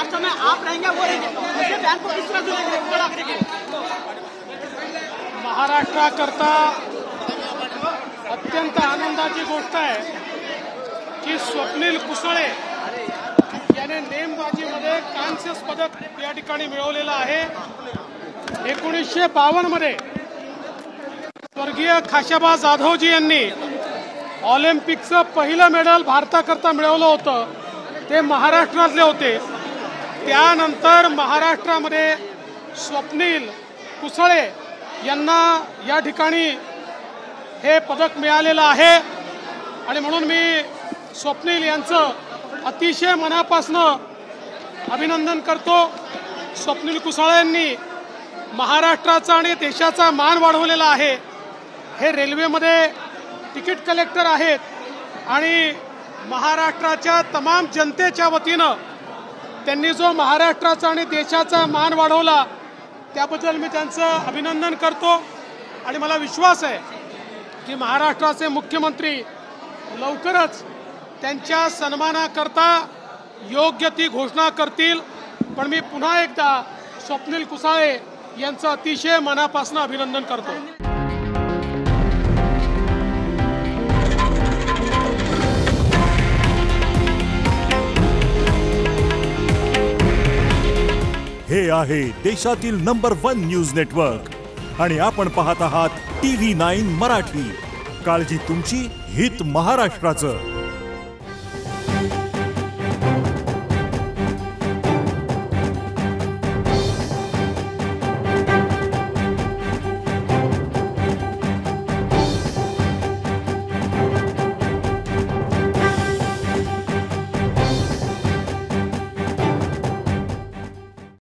महाराष्ट्र में आप रहेंगे वो रहेंगे, इसे बयान को किस तरह जुड़ेंगे? महाराष्ट्राकरता अत्यंत आनंदाची गोष्ट आहे की स्वप्नील कुसळे याने नेमबाजीमध्ये कांस्य पदक या ठिकाणी मिळवलेलं आहे। 1952 मध्ये स्वर्गीय खाशाबा जाधवजी यांनी ऑलिम्पिकचं पहिलं मेडल भारताकरता मिळवलं होतं, ते महाराष्ट्रातले होते। त्यानंतर महाराष्ट्रामध्ये स्वप्नील कुसळे यांना या ठिकाणी हे पदक मिळालेलं आहे आणि म्हणून मी स्वप्नील यांचं अतिशय मनापासून अभिनंदन करतो। स्वप्नील कुसळे यांनी महाराष्ट्राचा आणि देशाचा मान वाढवलेला आहे। हे रेल्वेमध्ये तिकीट कलेक्टर आहेत आणि महाराष्ट्राच्या तमाम जनतेच्या वतीनं त्यांनी जो महाराष्ट्राचा आणि देशाचा मान वाढवला त्याबद्दल मी त्यांचं अभिनंदन करतो आणि मला विश्वास आहे की महाराष्ट्राचे मुख्यमंत्री लवकरच त्यांच्या सन्मानाकरता योग्य ती घोषणा करतील। पण मी पुन्हा एकदा स्वप्नील कुसळे यांचं अतिशय मनापासून अभिनंदन करतो। हे आहे देशातील नंबर 1 न्यूज नेटवर्क आणि आपण पाहत आहात TV9 मराठी। काळजी तुमची, हित महाराष्ट्राचं।